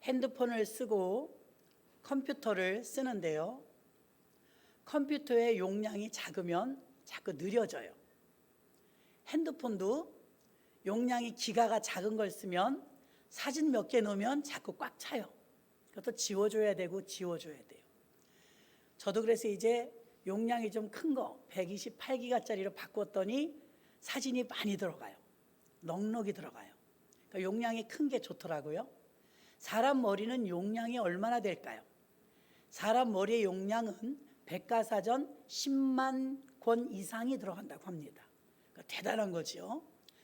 핸드폰을 쓰고 컴퓨터를 쓰는데요. 컴퓨터의 용량이 작으면 자꾸 느려져요. 핸드폰도 용량이 기가가 작은 걸 쓰면 사진 몇 개 넣으면 자꾸 꽉 차요. 그것도 지워줘야 되고 지워줘야 돼요. 저도 그래서 이제 용량이 좀 큰 거 128기가짜리로 바꿨더니 사진이 많이 들어가요. 넉넉히 들어가요. 그러니까 용량이 큰 게 좋더라고요. 사람 머리는 용량이 얼마나 될까요? 사람 머리의 용량은 백과사전 10만 권 이상이 들어간다고 합니다. 그러니까 대단한 거죠.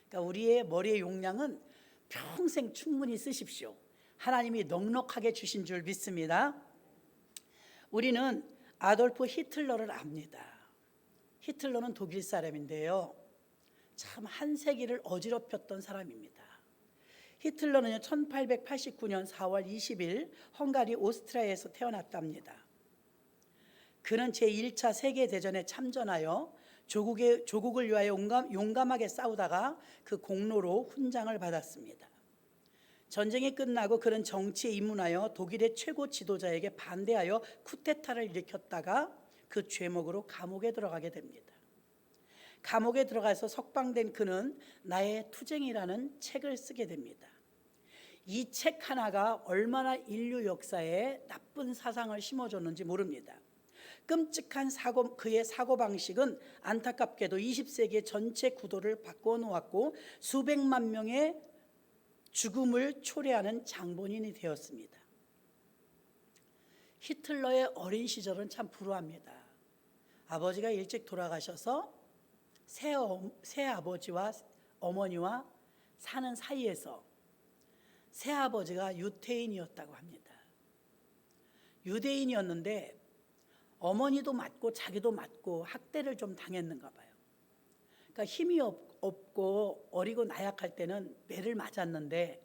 그러니까 우리의 머리의 용량은 평생 충분히 쓰십시오. 하나님이 넉넉하게 주신 줄 믿습니다. 우리는 아돌프 히틀러를 압니다. 히틀러는 독일 사람인데요. 참 한 세기를 어지럽혔던 사람입니다. 히틀러는 1889년 4월 20일 헝가리 오스트리아에서 태어났답니다. 그는 제1차 세계대전에 참전하여 조국을 위하여 용감하게 싸우다가 그 공로로 훈장을 받았습니다. 전쟁이 끝나고 그는 정치에 입문하여 독일의 최고 지도자에게 반대하여 쿠데타를 일으켰다가 그 죄목으로 감옥에 들어가게 됩니다. 감옥에 들어가서 석방된 그는 나의 투쟁이라는 책을 쓰게 됩니다. 이 책 하나가 얼마나 인류 역사에 나쁜 사상을 심어줬는지 모릅니다. 끔찍한 그의 사고방식은 안타깝게도 20세기의 전체 구도를 바꿔 놓았고 수백만 명의 죽음을 초래하는 장본인이 되었습니다. 히틀러의 어린 시절은 참 불우합니다. 아버지가 일찍 돌아가셔서 새아버지와 어머니와 사는 사이에서 새아버지가 유태인이었다고 합니다. 유대인이었는데 어머니도 맞고 자기도 맞고 학대를 좀 당했는가 봐요. 그러니까 힘이 없고 어리고 나약할 때는 매를 맞았는데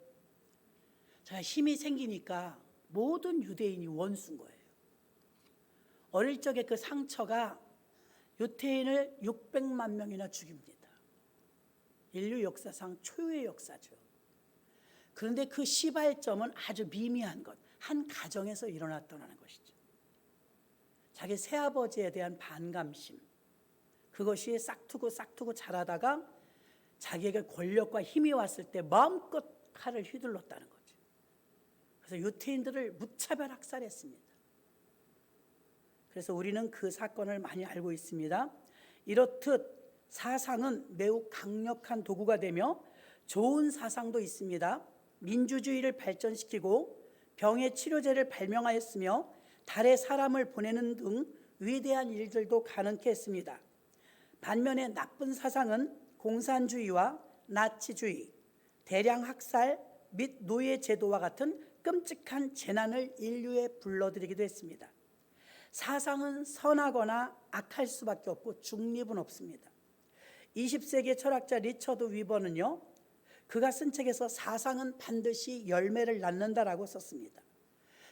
힘이 생기니까 모든 유대인이 원수인 거예요. 어릴 적에 그 상처가 유태인을 600만 명이나 죽입니다. 인류 역사상 초유의 역사죠. 그런데 그 시발점은 아주 미미한 것, 한 가정에서 일어났다는 것이죠. 자기 새아버지에 대한 반감심, 그것이 싹트고 자라다가 자기에게 권력과 힘이 왔을 때 마음껏 칼을 휘둘렀다는 거죠. 그래서 유태인들을 무차별 학살했습니다. 그래서 우리는 그 사건을 많이 알고 있습니다. 이렇듯 사상은 매우 강력한 도구가 되며 좋은 사상도 있습니다. 민주주의를 발전시키고 병의 치료제를 발명하였으며 달에 사람을 보내는 등 위대한 일들도 가능케 했습니다. 반면에 나쁜 사상은 공산주의와 나치주의, 대량 학살 및 노예 제도와 같은 끔찍한 재난을 인류에 불러들이기도 했습니다. 사상은 선하거나 악할 수밖에 없고 중립은 없습니다. 20세기의 철학자 리처드 위버는요, 그가 쓴 책에서 사상은 반드시 열매를 낳는다라고 썼습니다.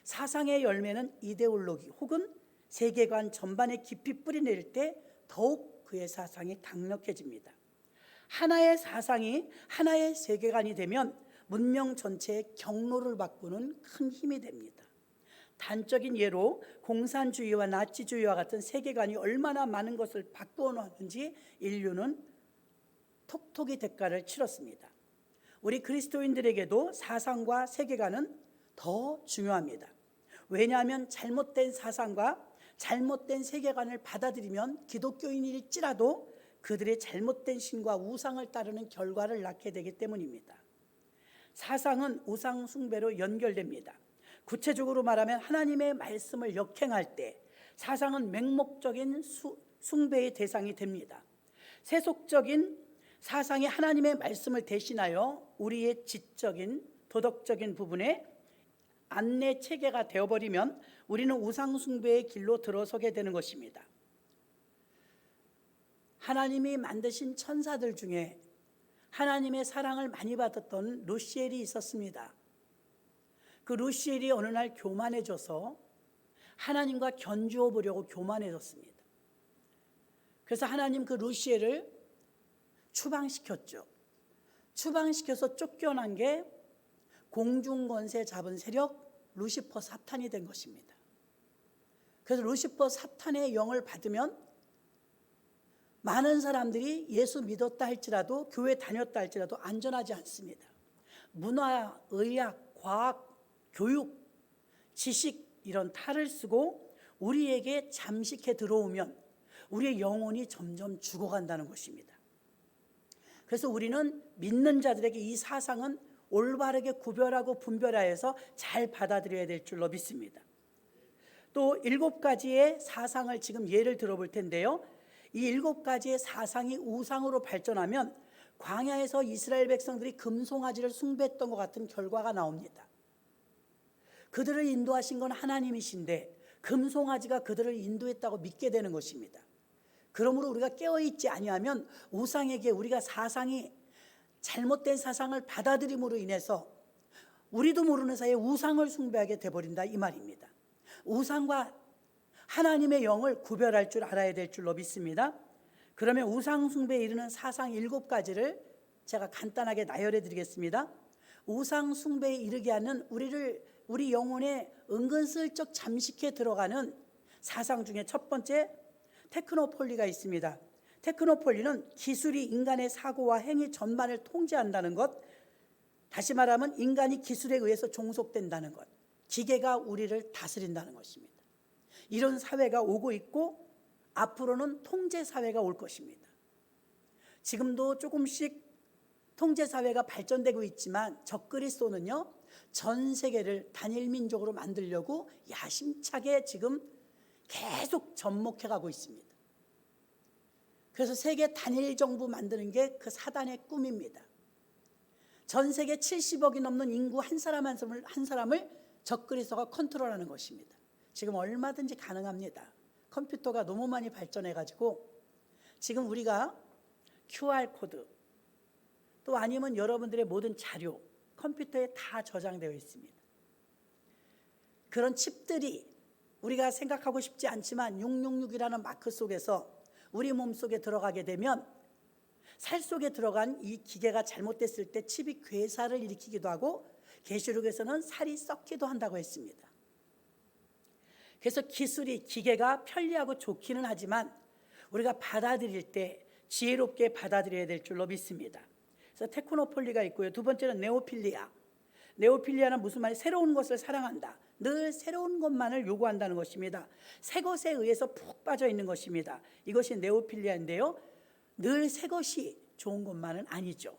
사상의 열매는 이데올로기 혹은 세계관 전반에 깊이 뿌리내릴 때 더욱 그의 사상이 강력해집니다. 하나의 사상이 하나의 세계관이 되면 문명 전체의 경로를 바꾸는 큰 힘이 됩니다. 단적인 예로 공산주의와 나치주의와 같은 세계관이 얼마나 많은 것을 바꾸어 놓았는지 인류는 톡톡이 대가를 치렀습니다. 우리 그리스도인들에게도 사상과 세계관은 더 중요합니다. 왜냐하면 잘못된 사상과 잘못된 세계관을 받아들이면 기독교인일지라도 그들의 잘못된 신과 우상을 따르는 결과를 낳게 되기 때문입니다. 사상은 우상 숭배로 연결됩니다. 구체적으로 말하면 하나님의 말씀을 역행할 때 사상은 맹목적인 숭배의 대상이 됩니다. 세속적인 사상이 하나님의 말씀을 대신하여 우리의 지적인 도덕적인 부분에 안내 체계가 되어버리면 우리는 우상 숭배의 길로 들어서게 되는 것입니다. 하나님이 만드신 천사들 중에 하나님의 사랑을 많이 받았던 루시엘이 있었습니다. 그 루시엘이 어느 날 교만해져서 하나님과 견주어 보려고 교만해졌습니다. 그래서 하나님 그 루시엘을 추방시켰죠. 추방시켜서 쫓겨난 게 공중권세 잡은 세력 루시퍼 사탄이 된 것입니다. 그래서 루시퍼 사탄의 영을 받으면 많은 사람들이 예수 믿었다 할지라도 교회 다녔다 할지라도 안전하지 않습니다. 문화, 의학, 과학, 교육, 지식 이런 탈을 쓰고 우리에게 잠식해 들어오면 우리의 영혼이 점점 죽어간다는 것입니다. 그래서 우리는 믿는 자들에게 이 사상은 올바르게 구별하고 분별하여서 잘 받아들여야 될 줄로 믿습니다. 또 7가지의 사상을 지금 예를 들어볼 텐데요. 이 7가지의 사상이 우상으로 발전하면 광야에서 이스라엘 백성들이 금송아지를 숭배했던 것 같은 결과가 나옵니다. 그들을 인도하신 건 하나님이신데 금송아지가 그들을 인도했다고 믿게 되는 것입니다. 그러므로 우리가 깨어있지 아니하면 우상에게 우리가 사상이 잘못된 사상을 받아들임으로 인해서 우리도 모르는 사이에 우상을 숭배하게 돼버린다 이 말입니다. 우상과 하나님의 영을 구별할 줄 알아야 될 줄로 믿습니다. 그러면 우상 숭배에 이르는 사상 7가지를 제가 간단하게 나열해 드리겠습니다. 우상 숭배에 이르게 하는 우리 영혼에 은근슬쩍 잠식해 들어가는 사상 중에 첫 번째 테크노폴리가 있습니다. 테크노폴리는 기술이 인간의 사고와 행위 전반을 통제한다는 것, 다시 말하면 인간이 기술에 의해서 종속된다는 것, 기계가 우리를 다스린다는 것입니다. 이런 사회가 오고 있고 앞으로는 통제사회가 올 것입니다. 지금도 조금씩 통제사회가 발전되고 있지만 적그리스도는요, 전 세계를 단일민족으로 만들려고 야심차게 지금 계속 접목해가고 있습니다. 그래서 세계 단일 정부 만드는 게 그 사단의 꿈입니다. 전 세계 70억이 넘는 인구 한 사람 한 사람을 적그리스도가 컨트롤하는 것입니다. 지금 얼마든지 가능합니다. 컴퓨터가 너무 많이 발전해가지고 지금 우리가 QR코드 또 아니면 여러분들의 모든 자료 컴퓨터에 다 저장되어 있습니다. 그런 칩들이 우리가 생각하고 싶지 않지만 666이라는 마크 속에서 우리 몸속에 들어가게 되면 살 속에 들어간 이 기계가 잘못됐을 때 칩이 괴사를 일으키기도 하고 계시록에서는 살이 썩기도 한다고 했습니다. 그래서 기계가 편리하고 좋기는 하지만 우리가 받아들일 때 지혜롭게 받아들여야 될 줄로 믿습니다. 그래서 테크노폴리가 있고요. 두 번째는 네오필리아. 네오필리아는 무슨 말이에요? 새로운 것을 사랑한다. 늘 새로운 것만을 요구한다는 것입니다. 새 것에 의해서 푹 빠져 있는 것입니다. 이것이 네오필리아인데요. 늘 새 것이 좋은 것만은 아니죠.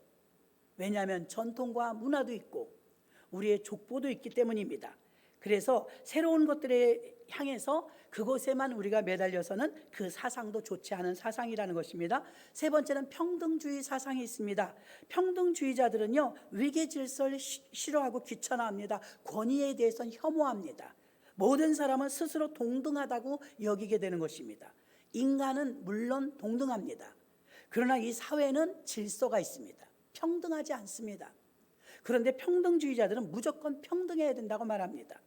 왜냐하면 전통과 문화도 있고 우리의 족보도 있기 때문입니다. 그래서 새로운 것들에 향해서 그곳에만 우리가 매달려서는 그 사상도 좋지 않은 사상이라는 것입니다. 세 번째는 평등주의 사상이 있습니다. 평등주의자들은요, 위계 질서를 싫어하고 귀찮아합니다. 권위에 대해서는 혐오합니다. 모든 사람은 스스로 동등하다고 여기게 되는 것입니다. 인간은 물론 동등합니다. 그러나 이 사회는 질서가 있습니다. 평등하지 않습니다. 그런데 평등주의자들은 무조건 평등해야 된다고 말합니다.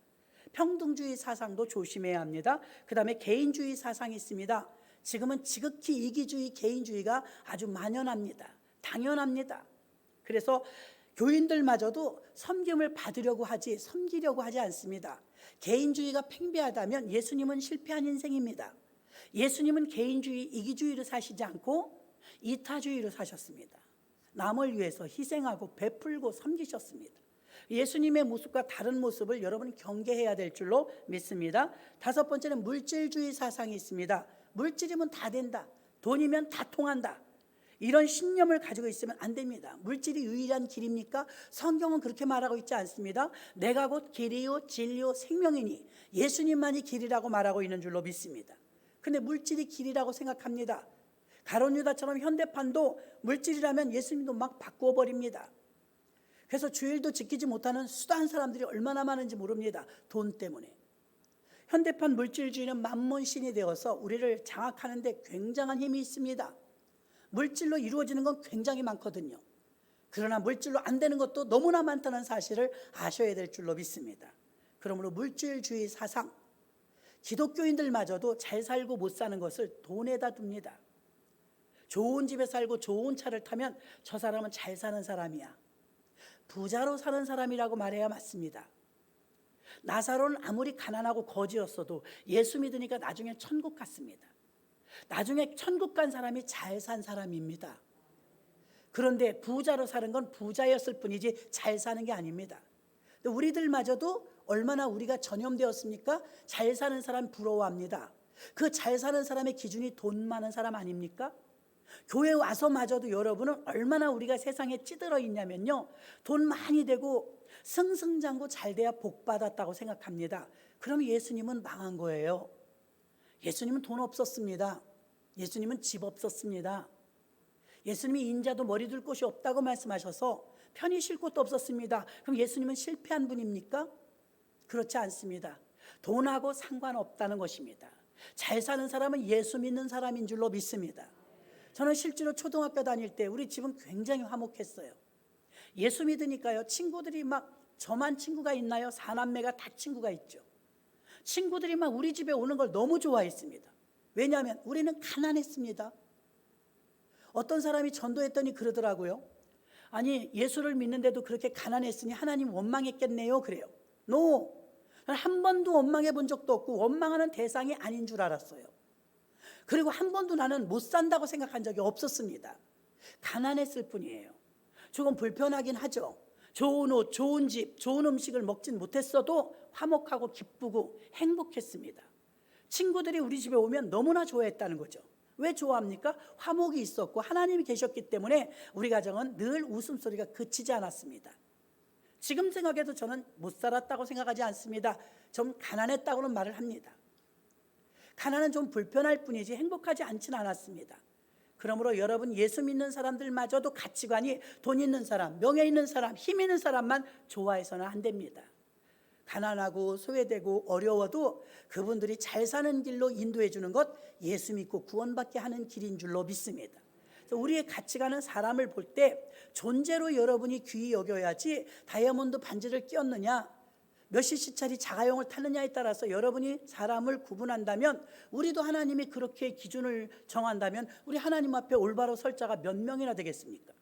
평등주의 사상도 조심해야 합니다. 그 다음에 개인주의 사상이 있습니다. 지금은 지극히 이기주의, 개인주의가 아주 만연합니다. 당연합니다. 그래서 교인들마저도 섬김을 받으려고 하지 섬기려고 하지 않습니다. 개인주의가 팽배하다면 예수님은 실패한 인생입니다. 예수님은 개인주의, 이기주의로 사시지 않고 이타주의로 사셨습니다. 남을 위해서 희생하고 베풀고 섬기셨습니다. 예수님의 모습과 다른 모습을 여러분이 경계해야 될 줄로 믿습니다. 다섯 번째는 물질주의 사상이 있습니다. 물질이면 다 된다. 돈이면 다 통한다. 이런 신념을 가지고 있으면 안 됩니다. 물질이 유일한 길입니까? 성경은 그렇게 말하고 있지 않습니다. 내가 곧 길이요 진리요 생명이니 예수님만이 길이라고 말하고 있는 줄로 믿습니다. 근데 물질이 길이라고 생각합니다. 가룟 유다처럼 현대판도 물질이라면 예수님도 막 바꾸어 버립니다. 그래서 주일도 지키지 못하는 수다한 사람들이 얼마나 많은지 모릅니다. 돈 때문에. 현대판 물질주의는 만몬신이 되어서 우리를 장악하는 데 굉장한 힘이 있습니다. 물질로 이루어지는 건 굉장히 많거든요. 그러나 물질로 안 되는 것도 너무나 많다는 사실을 아셔야 될 줄로 믿습니다. 그러므로 물질주의 사상, 기독교인들마저도 잘 살고 못 사는 것을 돈에다 둡니다. 좋은 집에 살고 좋은 차를 타면 저 사람은 잘 사는 사람이야. 부자로 사는 사람이라고 말해야 맞습니다. 나사로는 아무리 가난하고 거지였어도 예수 믿으니까 나중에 천국 갔습니다. 나중에 천국 간 사람이 잘 산 사람입니다. 그런데 부자로 사는 건 부자였을 뿐이지 잘 사는 게 아닙니다. 우리들마저도 얼마나 우리가 전염되었습니까? 잘 사는 사람 부러워합니다. 그 잘 사는 사람의 기준이 돈 많은 사람 아닙니까? 교회 와서마저도 여러분은 얼마나 우리가 세상에 찌들어 있냐면요, 돈 많이 되고 승승장구 잘 돼야 복 받았다고 생각합니다. 그럼 예수님은 망한 거예요. 예수님은 돈 없었습니다. 예수님은 집 없었습니다. 예수님이 인자도 머리 둘 곳이 없다고 말씀하셔서 편히 쉴 곳도 없었습니다. 그럼 예수님은 실패한 분입니까? 그렇지 않습니다. 돈하고 상관없다는 것입니다. 잘 사는 사람은 예수 믿는 사람인 줄로 믿습니다. 저는 실제로 초등학교 다닐 때 우리 집은 굉장히 화목했어요. 예수 믿으니까요, 친구들이 막, 저만 친구가 있나요? 사남매가 다 친구가 있죠. 친구들이 막 우리 집에 오는 걸 너무 좋아했습니다. 왜냐하면 우리는 가난했습니다. 어떤 사람이 전도했더니 그러더라고요. 아니, 예수를 믿는데도 그렇게 가난했으니 하나님 원망했겠네요. 그래요. No. 한 번도 원망해 본 적도 없고 원망하는 대상이 아닌 줄 알았어요. 그리고 한 번도 나는 못 산다고 생각한 적이 없었습니다. 가난했을 뿐이에요. 조금 불편하긴 하죠. 좋은 옷, 좋은 집, 좋은 음식을 먹진 못했어도 화목하고 기쁘고 행복했습니다. 친구들이 우리 집에 오면 너무나 좋아했다는 거죠. 왜 좋아합니까? 화목이 있었고 하나님이 계셨기 때문에 우리 가정은 늘 웃음소리가 그치지 않았습니다. 지금 생각해도 저는 못 살았다고 생각하지 않습니다. 좀 가난했다고는 말을 합니다. 가난은 좀 불편할 뿐이지 행복하지 않지는 않았습니다. 그러므로 여러분, 예수 믿는 사람들마저도 가치관이 돈 있는 사람, 명예 있는 사람, 힘 있는 사람만 좋아해서는 안 됩니다. 가난하고 소외되고 어려워도 그분들이 잘 사는 길로 인도해 주는 것, 예수 믿고 구원받게 하는 길인 줄로 믿습니다. 우리의 가치관은 사람을 볼 때 존재로 여러분이 귀히 여겨야지, 다이아몬드 반지를 끼웠느냐, 몇 cc짜리 자가용을 타느냐에 따라서 여러분이 사람을 구분한다면, 우리도 하나님이 그렇게 기준을 정한다면 우리 하나님 앞에 올바로 설 자가 몇 명이나 되겠습니까?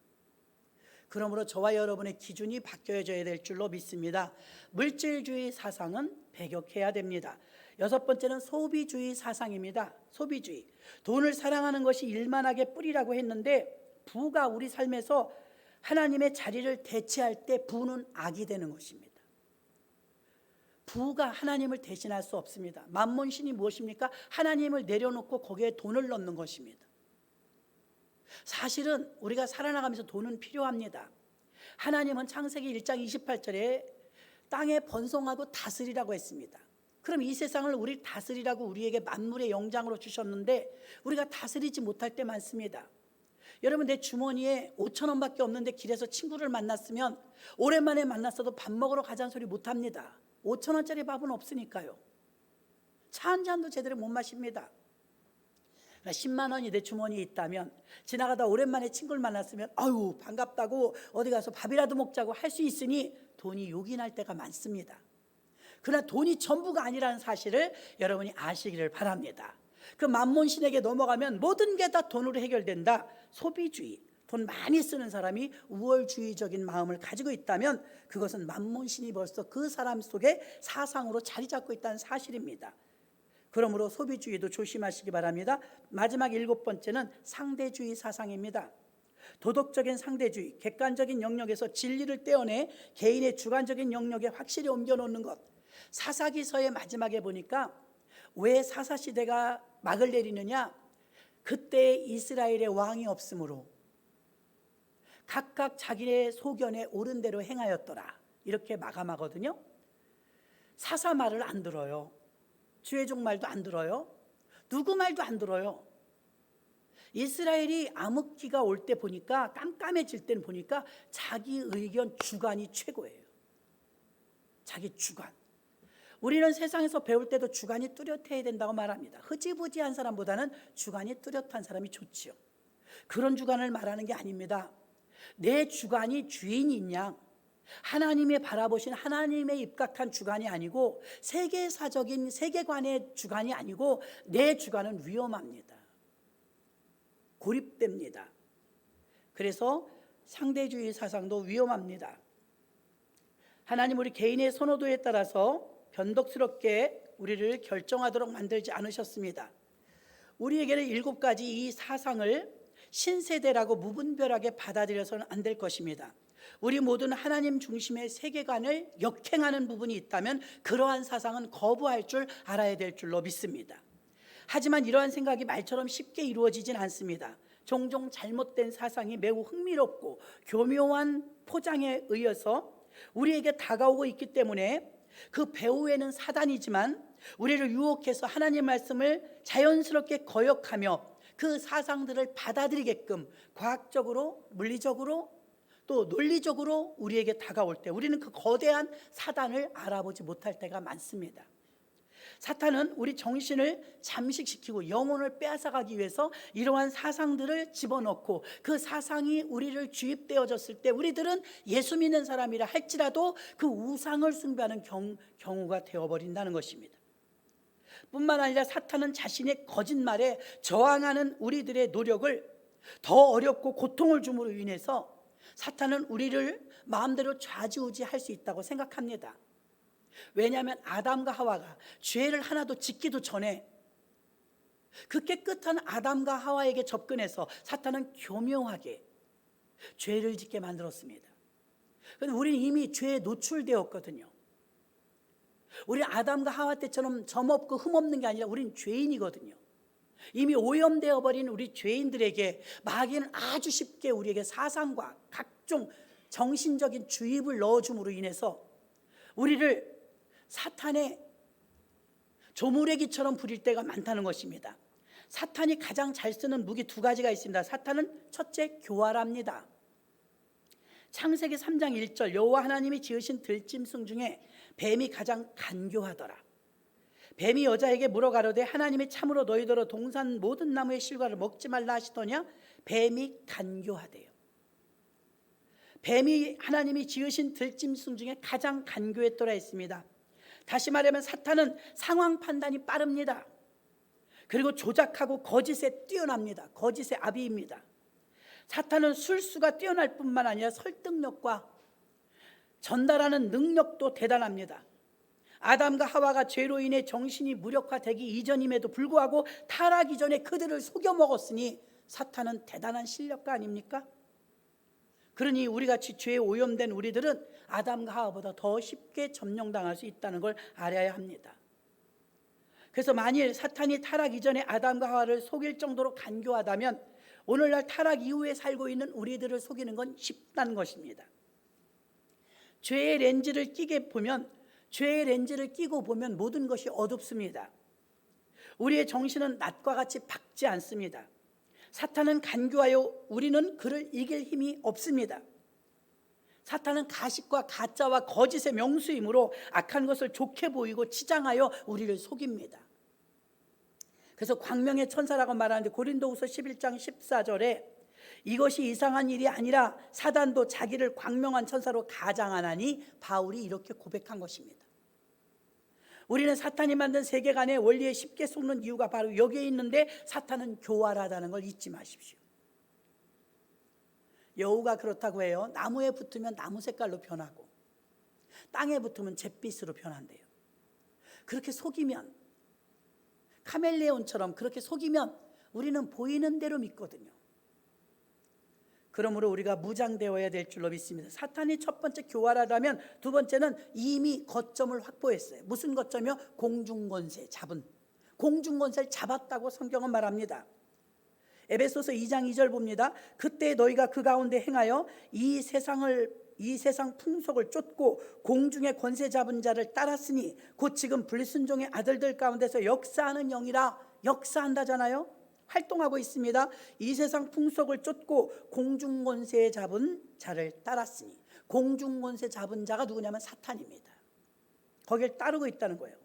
그러므로 저와 여러분의 기준이 바뀌어져야 될 줄로 믿습니다. 물질주의 사상은 배격해야 됩니다. 6번째는 소비주의 사상입니다. 소비주의. 돈을 사랑하는 것이 일만하게 뿌리라고 했는데, 부가 우리 삶에서 하나님의 자리를 대체할 때 부는 악이 되는 것입니다. 부가 하나님을 대신할 수 없습니다. 만몬신이 무엇입니까? 하나님을 내려놓고 거기에 돈을 넣는 것입니다. 사실은 우리가 살아나가면서 돈은 필요합니다. 하나님은 창세기 1장 28절에 땅에 번성하고 다스리라고 했습니다. 그럼 이 세상을 우리 다스리라고 우리에게 만물의 영장으로 주셨는데 우리가 다스리지 못할 때 많습니다. 여러분, 내 주머니에 5,000원밖에 없는데 길에서 친구를 만났으면 오랜만에 만났어도 밥 먹으러 가자는 소리 못합니다. 5,000원짜리 밥은 없으니까요. 차 한 잔도 제대로 못 마십니다. 10만 원이 내 주머니에 있다면, 지나가다 오랜만에 친구를 만났으면 아유 반갑다고 어디 가서 밥이라도 먹자고 할 수 있으니 돈이 요긴할 때가 많습니다. 그러나 돈이 전부가 아니라는 사실을 여러분이 아시기를 바랍니다. 그 만몬신에게 넘어가면 모든 게 다 돈으로 해결된다. 소비주의, 돈 많이 쓰는 사람이 우월주의적인 마음을 가지고 있다면 그것은 만몬신이 벌써 그 사람 속에 사상으로 자리 잡고 있다는 사실입니다. 그러므로 소비주의도 조심하시기 바랍니다. 마지막 7번째는 상대주의 사상입니다. 도덕적인 상대주의, 객관적인 영역에서 진리를 떼어내 개인의 주관적인 영역에 확실히 옮겨놓는 것. 사사기서의 마지막에 보니까 왜 사사시대가 막을 내리느냐, 그때 이스라엘의 왕이 없으므로 각각 자기의 소견에 옳은 대로 행하였더라, 이렇게 마감하거든요. 사사 말을 안 들어요. 주의종 말도 안 들어요. 누구 말도 안 들어요. 이스라엘이 암흑기가 올 때 보니까, 깜깜해질 때는 보니까 자기 의견 주관이 최고예요. 자기 주관. 우리는 세상에서 배울 때도 주관이 뚜렷해야 된다고 말합니다. 흐지부지한 사람보다는 주관이 뚜렷한 사람이 좋지요. 그런 주관을 말하는 게 아닙니다. 내 주관이 주인인 양, 하나님의 바라보신 하나님의 입각한 주관이 아니고 세계사적인 세계관의 주관이 아니고 내 주관은 위험합니다. 고립됩니다. 그래서 상대주의 사상도 위험합니다. 하나님 우리 개인의 선호도에 따라서 변덕스럽게 우리를 결정하도록 만들지 않으셨습니다. 우리에게는 7가지 이 사상을 신세대라고 무분별하게 받아들여서는 안 될 것입니다. 우리 모두는 하나님 중심의 세계관을 역행하는 부분이 있다면 그러한 사상은 거부할 줄 알아야 될 줄로 믿습니다. 하지만 이러한 생각이 말처럼 쉽게 이루어지진 않습니다. 종종 잘못된 사상이 매우 흥미롭고 교묘한 포장에 의해서 우리에게 다가오고 있기 때문에 그 배후에는 사단이지만 우리를 유혹해서 하나님 말씀을 자연스럽게 거역하며 그 사상들을 받아들이게끔 과학적으로, 물리적으로 또 논리적으로 우리에게 다가올 때 우리는 그 거대한 사단을 알아보지 못할 때가 많습니다. 사탄은 우리 정신을 잠식시키고 영혼을 빼앗아가기 위해서 이러한 사상들을 집어넣고 그 사상이 우리를 주입되어졌을 때 우리들은 예수 믿는 사람이라 할지라도 그 우상을 숭배하는 경우가 되어버린다는 것입니다. 뿐만 아니라 사탄은 자신의 거짓말에 저항하는 우리들의 노력을 더 어렵고 고통을 줌으로 인해서 사탄은 우리를 마음대로 좌지우지할 수 있다고 생각합니다. 왜냐하면 아담과 하와가 죄를 하나도 짓기도 전에 그 깨끗한 아담과 하와에게 접근해서 사탄은 교묘하게 죄를 짓게 만들었습니다. 그런데 우리는 이미 죄에 노출되었거든요. 우리는 아담과 하와 때처럼 점없고 흠없는 게 아니라 우리는 죄인이거든요. 이미 오염되어 버린 우리 죄인들에게 마귀는 아주 쉽게 우리에게 사상과 각종 정신적인 주입을 넣어줌으로 인해서 우리를 사탄의 조무래기처럼 부릴 때가 많다는 것입니다. 사탄이 가장 잘 쓰는 무기 2가지가 있습니다. 사탄은 첫째, 교활합니다. 창세기 3장 1절 여호와 하나님이 지으신 들짐승 중에 뱀이 가장 간교하더라. 뱀이 여자에게 물어가로되 하나님이 참으로 너희더러 동산 모든 나무의 실과를 먹지 말라 하시더냐. 뱀이 간교하대요. 뱀이 하나님이 지으신 들짐승 중에 가장 간교했더라 했습니다. 다시 말하면 사탄은 상황 판단이 빠릅니다. 그리고 조작하고 거짓에 뛰어납니다. 거짓의 아비입니다. 사탄은 술수가 뛰어날 뿐만 아니라 설득력과 전달하는 능력도 대단합니다. 아담과 하와가 죄로 인해 정신이 무력화되기 이전임에도 불구하고 타락 이전에 그들을 속여 먹었으니 사탄은 대단한 실력가 아닙니까? 그러니 우리같이 죄에 오염된 우리들은 아담과 하와보다 더 쉽게 점령당할 수 있다는 걸 알아야 합니다. 그래서 만일 사탄이 타락 이전에 아담과 하와를 속일 정도로 간교하다면 오늘날 타락 이후에 살고 있는 우리들을 속이는 건 쉽다는 것입니다. 죄의 렌즈를 끼고 보면 모든 것이 어둡습니다. 우리의 정신은 낮과 같이 밝지 않습니다. 사탄은 간교하여 우리는 그를 이길 힘이 없습니다. 사탄은 가식과 가짜와 거짓의 명수이므로 악한 것을 좋게 보이고 치장하여 우리를 속입니다. 그래서 광명의 천사라고 말하는데 고린도후서 11장 14절에 이것이 이상한 일이 아니라 사단도 자기를 광명한 천사로 가장하나니 바울이 이렇게 고백한 것입니다. 우리는 사탄이 만든 세계관의 원리에 쉽게 속는 이유가 바로 여기에 있는데 사탄은 교활하다는 걸 잊지 마십시오. 여우가 그렇다고 해요. 나무에 붙으면 나무 색깔로 변하고 땅에 붙으면 잿빛으로 변한대요. 그렇게 속이면 카멜레온처럼 그렇게 속이면 우리는 보이는 대로 믿거든요. 그러므로 우리가 무장되어야 될 줄로 믿습니다. 사탄이 첫 번째 교활하다면 두 번째는 이미 거점을 확보했어요. 무슨 거점이요? 공중권세 잡은. 공중권세를 잡았다고 성경은 말합니다. 에베소서 2장 2절 봅니다. 그때 너희가 그 가운데 행하여 이 세상 풍속을 쫓고 공중의 권세 잡은 자를 따랐으니 곧 지금 불순종의 아들들 가운데서 역사하는 영이라. 역사한다잖아요. 활동하고 있습니다. 이 세상 풍속을 쫓고 공중권세 잡은 자를 따랐으니 공중권세 잡은 자가 누구냐면 사탄입니다. 거기를 따르고 있다는 거예요.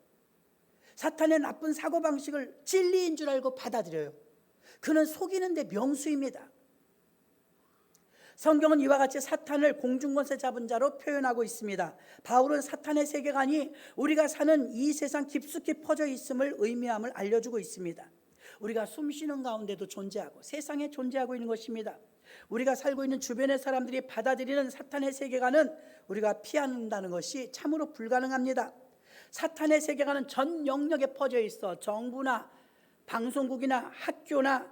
사탄의 나쁜 사고방식을 진리인 줄 알고 받아들여요. 그는 속이는 데 명수입니다. 성경은 이와 같이 사탄을 공중권세 잡은 자로 표현하고 있습니다. 바울은 사탄의 세계관이 우리가 사는 이 세상 깊숙이 퍼져 있음을 의미함을 알려주고 있습니다. 우리가 숨쉬는 가운데도 존재하고 세상에 존재하고 있는 것입니다. 우리가 살고 있는 주변의 사람들이 받아들이는 사탄의 세계관은 우리가 피한다는 것이 참으로 불가능합니다. 사탄의 세계관은 전 영역에 퍼져 있어. 정부나 방송국이나 학교나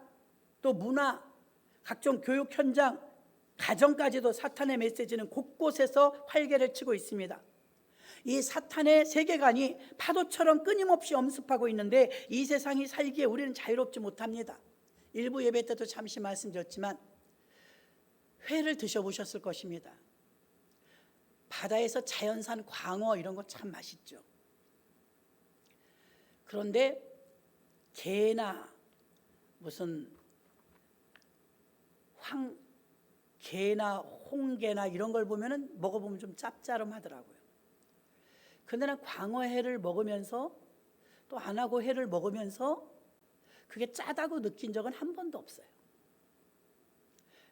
또 문화, 각종 교육 현장, 가정까지도 사탄의 메시지는 곳곳에서 활개를 치고 있습니다. 이 사탄의 세계관이 파도처럼 끊임없이 엄습하고 있는데 이 세상이 살기에 우리는 자유롭지 못합니다. 일부 예배 때도 잠시 말씀드렸지만 회를 드셔보셨을 것입니다. 바다에서 자연산 광어 이런 거 참 맛있죠. 그런데 게나 무슨 게나 홍게나 이런 걸 보면은 먹어보면 좀 짭짤하더라고요. 근데 난 광어회를 먹으면서 또 안하고 회를 먹으면서 그게 짜다고 느낀 적은 한 번도 없어요.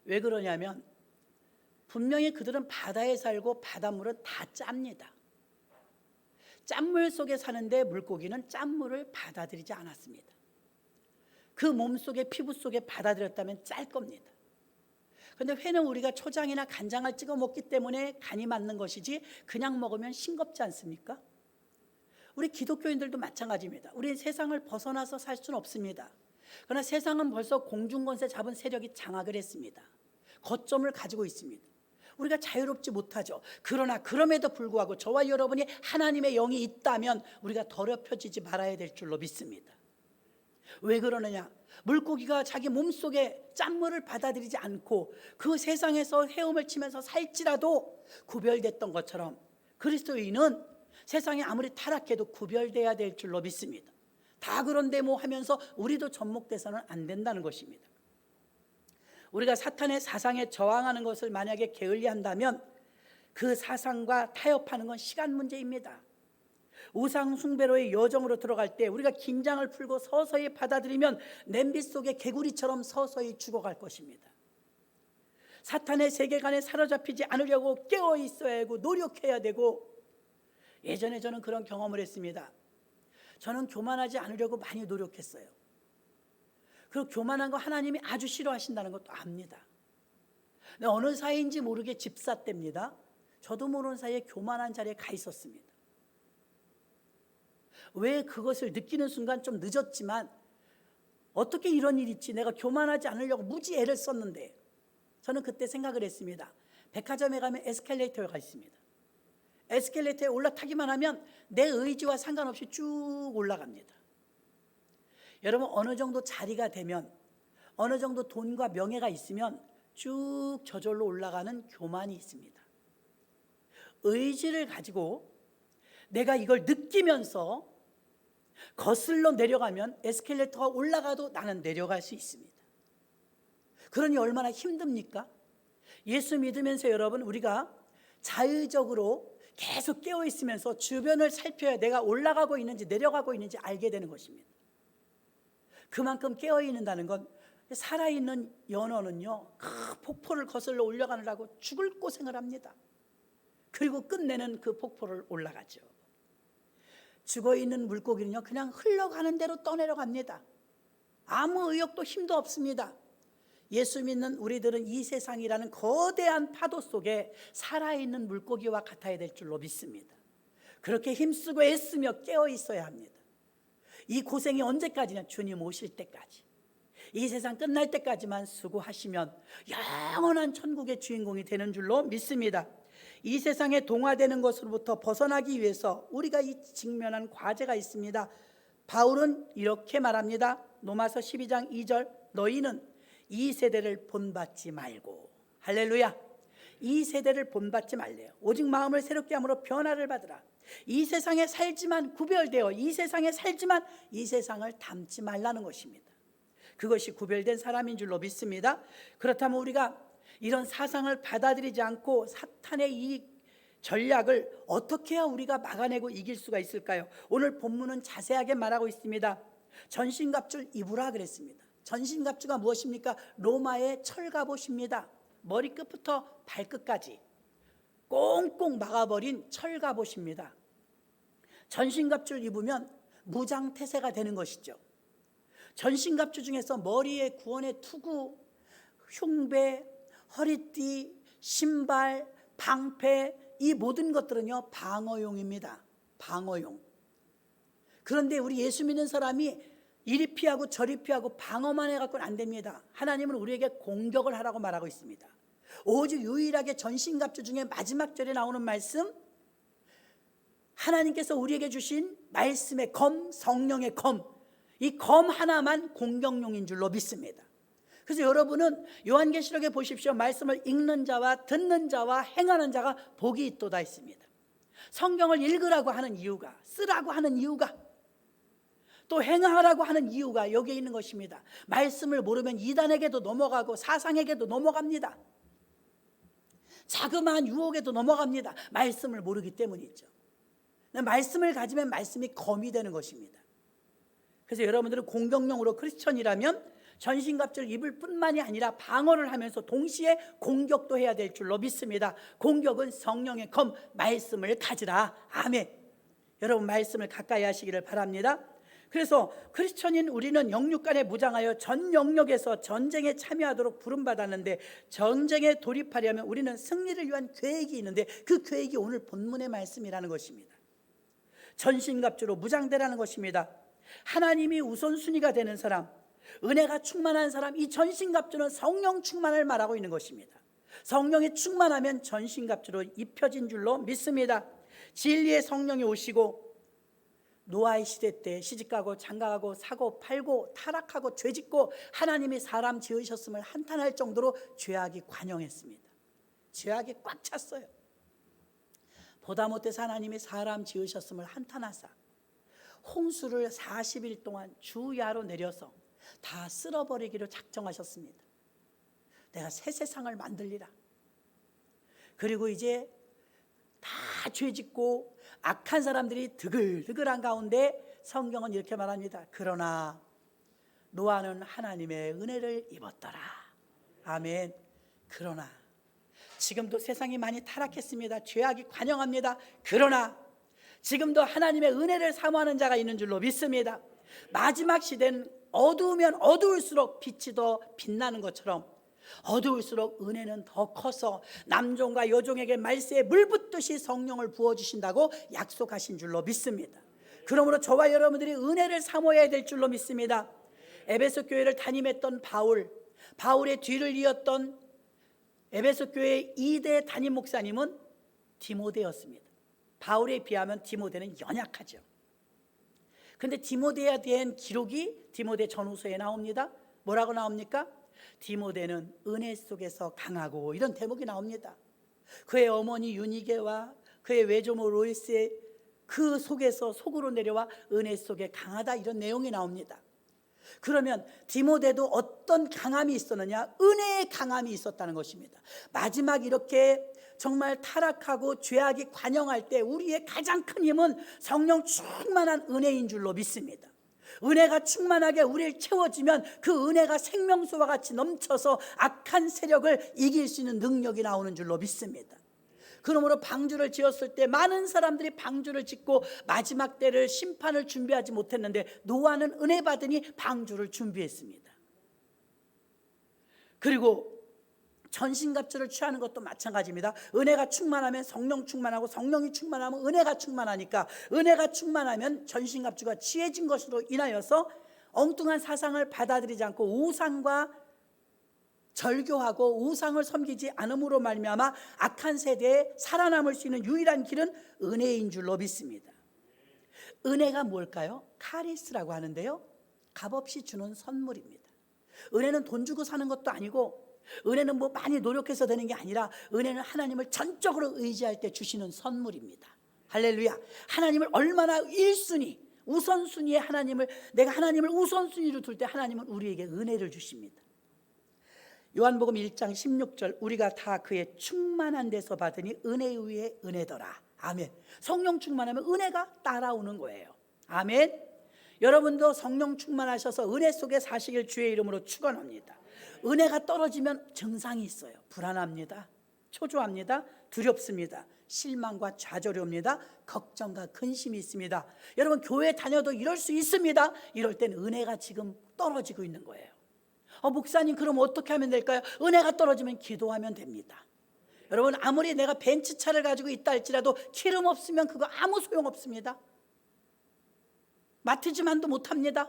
왜 그러냐면 분명히 그들은 바다에 살고 바닷물은 다 짭니다. 짠물 속에 사는데 물고기는 짠물을 받아들이지 않았습니다. 그 몸속에 피부 속에 받아들였다면 짤 겁니다. 그런데 회는 우리가 초장이나 간장을 찍어 먹기 때문에 간이 맞는 것이지 그냥 먹으면 싱겁지 않습니까? 우리 기독교인들도 마찬가지입니다. 우리는 세상을 벗어나서 살 수는 없습니다. 그러나 세상은 벌써 공중권세 잡은 세력이 장악을 했습니다. 거점을 가지고 있습니다. 우리가 자유롭지 못하죠. 그러나 그럼에도 불구하고 저와 여러분이 하나님의 영이 있다면 우리가 더럽혀지지 말아야 될 줄로 믿습니다. 왜 그러느냐? 물고기가 자기 몸속에 짠물을 받아들이지 않고 그 세상에서 헤엄을 치면서 살지라도 구별됐던 것처럼 그리스도인은 세상에 아무리 타락해도 구별돼야 될 줄로 믿습니다. 다 그런데 뭐 하면서 우리도 접목돼서는 안 된다는 것입니다. 우리가 사탄의 사상에 저항하는 것을 만약에 게을리한다면 그 사상과 타협하는 건 시간 문제입니다. 우상 숭배로의 여정으로 들어갈 때 우리가 긴장을 풀고 서서히 받아들이면 냄비 속의 개구리처럼 서서히 죽어갈 것입니다. 사탄의 세계관에 사로잡히지 않으려고 깨어 있어야 하고 노력해야 되고, 예전에 저는 그런 경험을 했습니다. 저는 교만하지 않으려고 많이 노력했어요. 그리고 교만한 거 하나님이 아주 싫어하신다는 것도 압니다. 근데 어느 사이인지 모르게 집사 때입니다. 저도 모르는 사이에 교만한 자리에 가 있었습니다. 왜 그것을 느끼는 순간 좀 늦었지만 어떻게 이런 일이 있지? 내가 교만하지 않으려고 무지 애를 썼는데, 저는 그때 생각을 했습니다. 백화점에 가면 에스컬레이터가 있습니다. 에스컬레이터에 올라타기만 하면 내 의지와 상관없이 쭉 올라갑니다. 여러분, 어느 정도 자리가 되면, 어느 정도 돈과 명예가 있으면 쭉 저절로 올라가는 교만이 있습니다. 의지를 가지고 내가 이걸 느끼면서 거슬러 내려가면 에스컬레이터가 올라가도 나는 내려갈 수 있습니다. 그러니 얼마나 힘듭니까? 예수 믿으면서 여러분, 우리가 자의적으로 계속 깨어 있으면서 주변을 살펴야 내가 올라가고 있는지 내려가고 있는지 알게 되는 것입니다. 그만큼 깨어 있는다는 건, 살아있는 연어는요, 그 폭포를 거슬러 올라가느라고 죽을 고생을 합니다. 그리고 끝내는 그 폭포를 올라가죠. 죽어있는 물고기는요, 그냥 흘러가는 대로 떠내려갑니다. 아무 의욕도 힘도 없습니다. 예수 믿는 우리들은 이 세상이라는 거대한 파도 속에 살아있는 물고기와 같아야 될 줄로 믿습니다. 그렇게 힘쓰고 애쓰며 깨어 있어야 합니다. 이 고생이 언제까지냐? 주님 오실 때까지, 이 세상 끝날 때까지만 수고하시면 영원한 천국의 주인공이 되는 줄로 믿습니다. 이 세상에 동화되는 것으로부터 벗어나기 위해서 우리가 직면한 과제가 있습니다. 바울은 이렇게 말합니다. 로마서 12장 2절, 너희는 이 세대를 본받지 말고, 할렐루야, 이 세대를 본받지 말래요. 오직 마음을 새롭게 함으로 변화를 받으라. 이 세상에 살지만 구별되어, 이 세상에 살지만 이 세상을 닮지 말라는 것입니다. 그것이 구별된 사람인 줄로 믿습니다. 그렇다면 우리가 이런 사상을 받아들이지 않고 사탄의 이 전략을 어떻게 해야 우리가 막아내고 이길 수가 있을까요? 오늘 본문은 자세하게 말하고 있습니다. 전신갑주를 입으라 그랬습니다. 전신갑주가 무엇입니까? 로마의 철갑옷입니다. 머리끝부터 발끝까지 꽁꽁 막아버린 철갑옷입니다. 전신갑주를 입으면 무장태세가 되는 것이죠. 전신갑주 중에서 머리에 구원의 투구, 흉배, 허리띠, 신발, 방패, 이 모든 것들은요, 방어용입니다. 방어용. 그런데 우리 예수 믿는 사람이 이리 피하고 저리 피하고 방어만 해갖고는 안 됩니다. 하나님은 우리에게 공격을 하라고 말하고 있습니다. 오직 유일하게 전신갑주 중에 마지막 절에 나오는 말씀, 하나님께서 우리에게 주신 말씀의 검, 성령의 검, 이 검 하나만 공격용인 줄로 믿습니다. 그래서 여러분은 요한계시록에 보십시오. 말씀을 읽는 자와 듣는 자와 행하는 자가 복이 있도다 있습니다. 성경을 읽으라고 하는 이유가, 쓰라고 하는 이유가, 또 행하라고 하는 이유가 여기에 있는 것입니다. 말씀을 모르면 이단에게도 넘어가고 사상에게도 넘어갑니다. 자그마한 유혹에도 넘어갑니다. 말씀을 모르기 때문이죠. 말씀을 가지면 말씀이 검이 되는 것입니다. 그래서 여러분들은 공격용으로 크리스천이라면 전신갑주를 입을 뿐만이 아니라 방어를 하면서 동시에 공격도 해야 될 줄로 믿습니다. 공격은 성령의 검, 말씀을 가지라. 아멘. 여러분 말씀을 가까이 하시기를 바랍니다. 그래서 크리스천인 우리는 영육간에 무장하여 전 영역에서 전쟁에 참여하도록 부름받았는데, 전쟁에 돌입하려면 우리는 승리를 위한 계획이 있는데 그 계획이 오늘 본문의 말씀이라는 것입니다. 전신갑주로 무장되라는 것입니다. 하나님이 우선순위가 되는 사람, 은혜가 충만한 사람, 이 전신갑주는 성령 충만을 말하고 있는 것입니다. 성령이 충만하면 전신갑주로 입혀진 줄로 믿습니다. 진리의 성령이 오시고 노아의 시대 때 시집가고 장가가고 사고 팔고 타락하고 죄짓고 하나님이 사람 지으셨음을 한탄할 정도로 죄악이 관영했습니다. 죄악이 꽉 찼어요. 보다 못해서 하나님이 사람 지으셨음을 한탄하사 홍수를 40일 동안 주야로 내려서 다 쓸어버리기로 작정하셨습니다. 내가 새 세상을 만들리라. 그리고 이제 다 죄짓고 악한 사람들이 드글드글한 가운데 성경은 이렇게 말합니다. 그러나 노아는 하나님의 은혜를 입었더라. 아멘. 그러나 지금도 세상이 많이 타락했습니다. 죄악이 관영합니다. 그러나 지금도 하나님의 은혜를 사모하는 자가 있는 줄로 믿습니다. 마지막 시대는 어두우면 어두울수록 빛이 더 빛나는 것처럼 어두울수록 은혜는 더 커서 남종과 여종에게 말세에 물 붓듯이 성령을 부어주신다고 약속하신 줄로 믿습니다. 그러므로 저와 여러분들이 은혜를 사모해야 될 줄로 믿습니다. 에베소 교회를 담임했던 바울의 뒤를 이었던 에베소 교회의 2대 담임 목사님은 디모데였습니다. 바울에 비하면 디모데는 연약하죠. 그런데 디모데에 대한 기록이 디모데 전후서에 나옵니다. 뭐라고 나옵니까? 디모데는 은혜 속에서 강하고, 이런 대목이 나옵니다. 그의 어머니 유니게와 그의 외조모 로이스의 그 속에서 속으로 내려와 은혜 속에 강하다, 이런 내용이 나옵니다. 그러면 디모데도 어떤 강함이 있었느냐? 은혜의 강함이 있었다는 것입니다. 마지막 이렇게 정말 타락하고 죄악이 관영할 때 우리의 가장 큰 힘은 성령 충만한 은혜인 줄로 믿습니다. 은혜가 충만하게 우리를 채워지면 그 은혜가 생명수와 같이 넘쳐서 악한 세력을 이길 수 있는 능력이 나오는 줄로 믿습니다. 그러므로 방주를 지었을 때 많은 사람들이 방주를 짓고 마지막 때를 심판을 준비하지 못했는데 노아는 은혜 받으니 방주를 준비했습니다. 그리고 전신갑주를 취하는 것도 마찬가지입니다. 은혜가 충만하면 성령 충만하고, 성령이 충만하면 은혜가 충만하니까, 은혜가 충만하면 전신갑주가 취해진 것으로 인하여서 엉뚱한 사상을 받아들이지 않고 우상과 절교하고 우상을 섬기지 않음으로 말미암아 악한 세대에 살아남을 수 있는 유일한 길은 은혜인 줄로 믿습니다. 은혜가 뭘까요? 카리스라고 하는데요, 값없이 주는 선물입니다. 은혜는 돈 주고 사는 것도 아니고, 은혜는 뭐 많이 노력해서 되는 게 아니라, 은혜는 하나님을 전적으로 의지할 때 주시는 선물입니다. 할렐루야. 하나님을 얼마나 1순위, 우선순위에 내가 하나님을 우선순위로 둘 때 하나님은 우리에게 은혜를 주십니다. 요한복음 1장 16절, 우리가 다 그의 충만한 데서 받으니 은혜 위에 은혜더라. 아멘. 성령 충만하면 은혜가 따라오는 거예요. 아멘. 여러분도 성령 충만하셔서 은혜 속에 사시길 주의 이름으로 축원합니다. 은혜가 떨어지면 증상이 있어요. 불안합니다. 초조합니다. 두렵습니다. 실망과 좌절이 옵니다. 걱정과 근심이 있습니다. 여러분 교회 다녀도 이럴 수 있습니다. 이럴 땐 은혜가 지금 떨어지고 있는 거예요. 목사님 그럼 어떻게 하면 될까요? 은혜가 떨어지면 기도하면 됩니다. 여러분 아무리 내가 벤츠차를 가지고 있다 할지라도 기름 없으면 그거 아무 소용 없습니다. 맡으지만도 못합니다.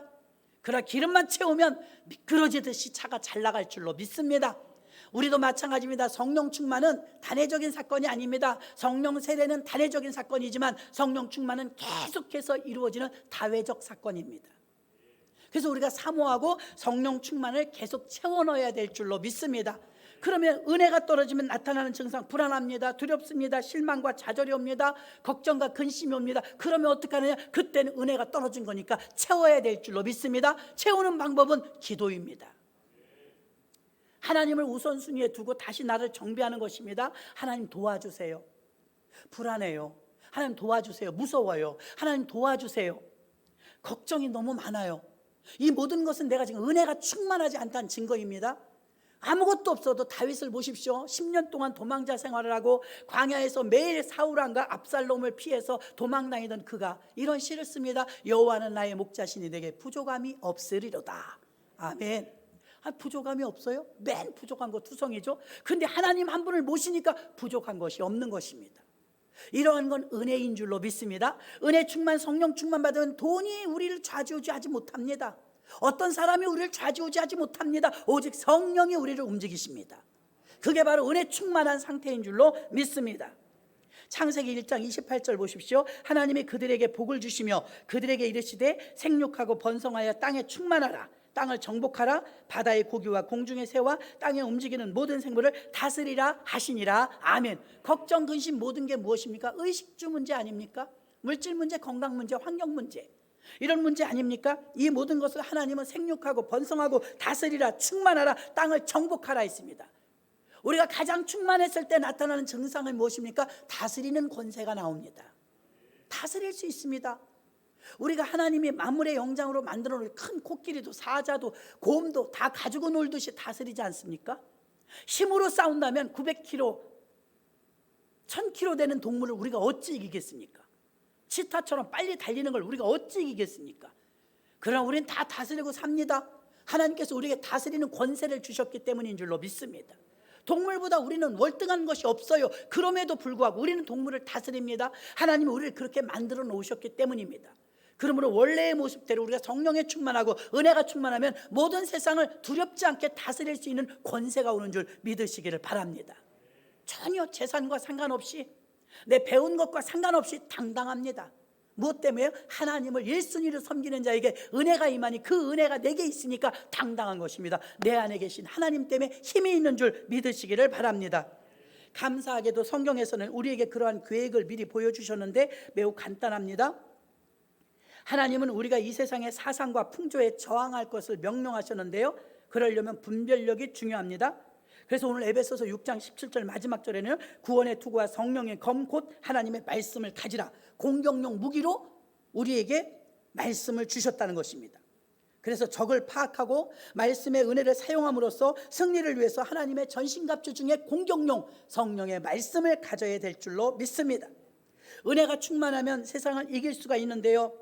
그러나 기름만 채우면 미끄러지듯이 차가 잘 나갈 줄로 믿습니다. 우리도 마찬가지입니다. 성령 충만은 단회적인 사건이 아닙니다. 성령 세례는 단회적인 사건이지만 성령 충만은 계속해서 이루어지는 다회적 사건입니다. 그래서 우리가 사모하고 성령 충만을 계속 채워 넣어야 될 줄로 믿습니다. 그러면 은혜가 떨어지면 나타나는 증상, 불안합니다. 두렵습니다. 실망과 좌절이 옵니다. 걱정과 근심이 옵니다. 그러면 어떻게 하느냐? 그때는 은혜가 떨어진 거니까 채워야 될 줄로 믿습니다. 채우는 방법은 기도입니다. 하나님을 우선순위에 두고 다시 나를 정비하는 것입니다. 하나님 도와주세요. 불안해요. 하나님 도와주세요. 무서워요. 하나님 도와주세요. 걱정이 너무 많아요. 이 모든 것은 내가 지금 은혜가 충만하지 않다는 증거입니다. 아무것도 없어도 다윗을 보십시오. 10년 동안 도망자 생활을 하고 광야에서 매일 사울왕과 압살롬을 피해서 도망다니던 그가 이런 시를 씁니다. 여호와는 나의 목자시니 내게 부족함이 없으리로다. 아멘. 부족함이 없어요? 맨 부족한 거 투성이죠. 근데 하나님 한 분을 모시니까 부족한 것이 없는 것입니다. 이러한 건 은혜인 줄로 믿습니다. 은혜 충만, 성령 충만 받으면 돈이 우리를 좌지우지하지 못합니다. 어떤 사람이 우리를 좌지우지하지 못합니다. 오직 성령이 우리를 움직이십니다. 그게 바로 은혜 충만한 상태인 줄로 믿습니다. 창세기 1장 28절 보십시오. 하나님이 그들에게 복을 주시며 그들에게 이르시되 생육하고 번성하여 땅에 충만하라. 땅을 정복하라. 바다의 고기와 공중의 새와 땅에 움직이는 모든 생물을 다스리라 하시니라. 아멘. 걱정, 근심 모든 게 무엇입니까? 의식주 문제 아닙니까? 물질 문제, 건강 문제, 환경 문제, 이런 문제 아닙니까? 이 모든 것을 하나님은 생육하고 번성하고 다스리라, 충만하라, 땅을 정복하라 했습니다. 우리가 가장 충만했을 때 나타나는 증상은 무엇입니까? 다스리는 권세가 나옵니다. 다스릴 수 있습니다. 우리가 하나님이 만물의 영장으로 만들어 놓은 큰 코끼리도 사자도 곰도 다 가지고 놀듯이 다스리지 않습니까? 힘으로 싸운다면 900kg, 1000kg 되는 동물을 우리가 어찌 이기겠습니까? 치타처럼 빨리 달리는 걸 우리가 어찌 이기겠습니까? 그러나 우리는 다 다스리고 삽니다. 하나님께서 우리에게 다스리는 권세를 주셨기 때문인 줄로 믿습니다. 동물보다 우리는 월등한 것이 없어요. 그럼에도 불구하고 우리는 동물을 다스립니다. 하나님이 우리를 그렇게 만들어 놓으셨기 때문입니다. 그러므로 원래의 모습대로 우리가 성령에 충만하고 은혜가 충만하면 모든 세상을 두렵지 않게 다스릴 수 있는 권세가 오는 줄 믿으시기를 바랍니다. 전혀 재산과 상관없이, 내 배운 것과 상관없이 당당합니다. 무엇 때문에요? 하나님을 1순위로 섬기는 자에게 은혜가 임하니 그 은혜가 내게 있으니까 당당한 것입니다. 내 안에 계신 하나님 때문에 힘이 있는 줄 믿으시기를 바랍니다. 감사하게도 성경에서는 우리에게 그러한 계획을 미리 보여주셨는데 매우 간단합니다. 하나님은 우리가 이 세상의 사상과 풍조에 저항할 것을 명령하셨는데요, 그러려면 분별력이 중요합니다. 그래서 오늘 에베소서 6장 17절 마지막 절에는 구원의 투구와 성령의 검 곧 하나님의 말씀을 가지라, 공격용 무기로 우리에게 말씀을 주셨다는 것입니다. 그래서 적을 파악하고 말씀의 은혜를 사용함으로써 승리를 위해서 하나님의 전신갑주 중에 공격용 성령의 말씀을 가져야 될 줄로 믿습니다. 은혜가 충만하면 세상을 이길 수가 있는데요,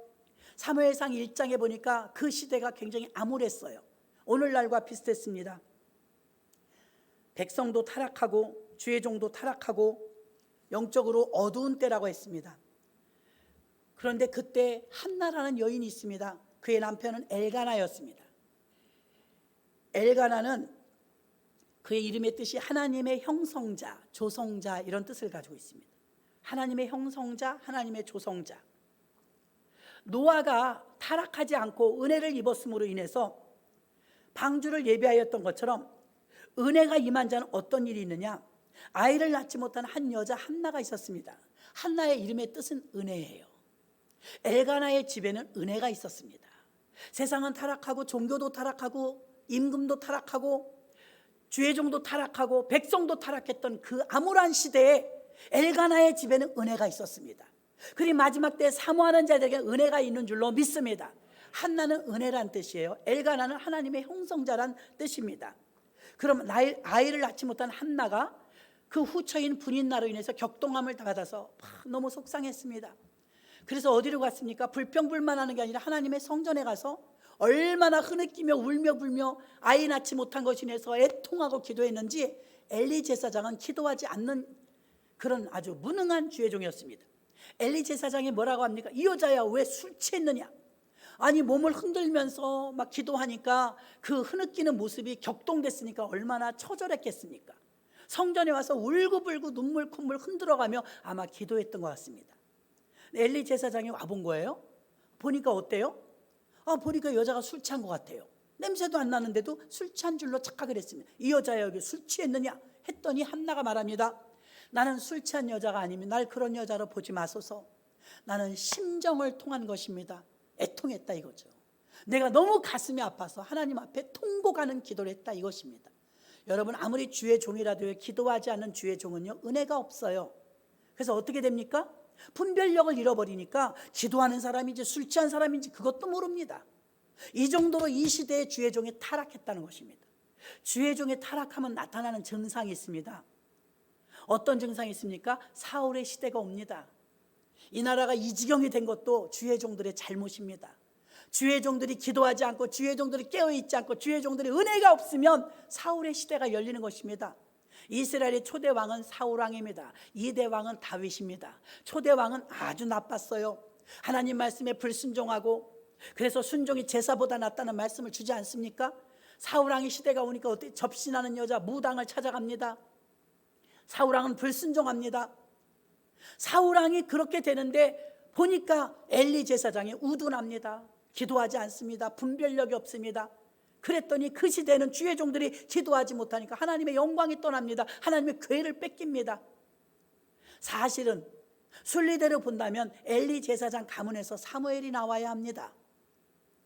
사무엘상 1장에 보니까 그 시대가 굉장히 암울했어요. 오늘날과 비슷했습니다. 백성도 타락하고 주의종도 타락하고 영적으로 어두운 때라고 했습니다. 그런데 그때 한나라는 여인이 있습니다. 그의 남편은 엘가나였습니다. 엘가나는 그의 이름의 뜻이 하나님의 형성자, 조성자 이런 뜻을 가지고 있습니다. 하나님의 형성자, 하나님의 조성자. 노아가 타락하지 않고 은혜를 입었음으로 인해서 방주를 예비하였던 것처럼 은혜가 임한 자는 어떤 일이 있느냐? 아이를 낳지 못한 한 여자 한나가 있었습니다. 한나의 이름의 뜻은 은혜예요. 엘가나의 집에는 은혜가 있었습니다. 세상은 타락하고 종교도 타락하고 임금도 타락하고 주의종도 타락하고 백성도 타락했던 그 암울한 시대에 엘가나의 집에는 은혜가 있었습니다. 그리고 마지막 때에 사모하는 자들에게 은혜가 있는 줄로 믿습니다. 한나는 은혜란 뜻이에요. 엘가나는 하나님의 형성자란 뜻입니다. 그럼 아이를 낳지 못한 한나가 그 후처인 분인나로 인해서 격동함을 받아서 너무 속상했습니다. 그래서 어디로 갔습니까? 불평불만하는 게 아니라 하나님의 성전에 가서 얼마나 흐느끼며 울며 불며 아이 낳지 못한 것이 인해서 애통하고 기도했는지 엘리 제사장은 기도하지 않는 그런 아주 무능한 주의종이었습니다. 엘리 제사장이 뭐라고 합니까? 이 여자야 왜 술 취했느냐? 아니 몸을 흔들면서 막 기도하니까 그 흐느끼는 모습이 격동됐으니까 얼마나 처절했겠습니까? 성전에 와서 울고불고 눈물 콧물 흔들어가며 아마 기도했던 것 같습니다. 엘리 제사장이 와본 거예요. 보니까 어때요? 보니까 여자가 술 취한 것 같아요. 냄새도 안 나는데도 술 취한 줄로 착각을 했습니다. 이 여자야 여기 술 취했느냐 했더니 한나가 말합니다. 나는 술 취한 여자가 아니면 날 그런 여자로 보지 마소서. 나는 심정을 통한 것입니다. 애통했다 이거죠. 내가 너무 가슴이 아파서 하나님 앞에 통곡하는 기도를 했다 이것입니다. 여러분 아무리 주의 종이라도 기도하지 않는 주의 종은요 은혜가 없어요. 그래서 어떻게 됩니까? 분별력을 잃어버리니까 기도하는 사람인지 술 취한 사람인지 그것도 모릅니다. 이 정도로 이 시대의 주의 종이 타락했다는 것입니다. 주의 종이 타락하면 나타나는 증상이 있습니다. 어떤 증상이 있습니까? 사울의 시대가 옵니다. 이 나라가 이 지경이 된 것도 주의 종들의 잘못입니다. 주의 종들이 기도하지 않고 주의 종들이 깨어있지 않고 주의 종들이 은혜가 없으면 사울의 시대가 열리는 것입니다. 이스라엘의 초대 왕은 사울 왕입니다. 2대 왕은 다윗입니다. 초대 왕은 아주 나빴어요. 하나님 말씀에 불순종하고 그래서 순종이 제사보다 낫다는 말씀을 주지 않습니까? 사울 왕의 시대가 오니까 어떻게 접신하는 여자 무당을 찾아갑니다. 사울 왕은 불순종합니다. 사울 왕이 그렇게 되는데 보니까 엘리 제사장이 우둔합니다. 기도하지 않습니다. 분별력이 없습니다. 그랬더니 그 시대는 주의 종들이 기도하지 못하니까 하나님의 영광이 떠납니다. 하나님의 궤를 뺏깁니다. 사실은 순리대로 본다면 엘리 제사장 가문에서 사무엘이 나와야 합니다.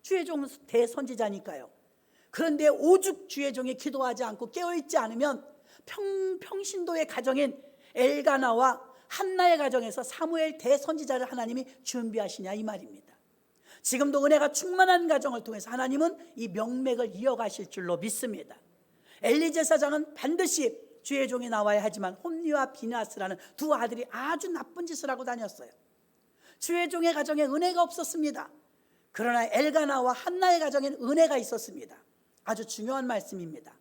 주의 종은 대선지자니까요. 그런데 오죽 주의 종이 기도하지 않고 깨어있지 않으면 평신도의 가정인 엘가나와 한나의 가정에서 사무엘 대선지자를 하나님이 준비하시냐 이 말입니다. 지금도 은혜가 충만한 가정을 통해서 하나님은 이 명맥을 이어가실 줄로 믿습니다. 엘리 제사장은 반드시 주의 종이 나와야 하지만 홈리와 비나스라는 두 아들이 아주 나쁜 짓을 하고 다녔어요. 주의 종의 가정에 은혜가 없었습니다. 그러나 엘가나와 한나의 가정에는 은혜가 있었습니다. 아주 중요한 말씀입니다.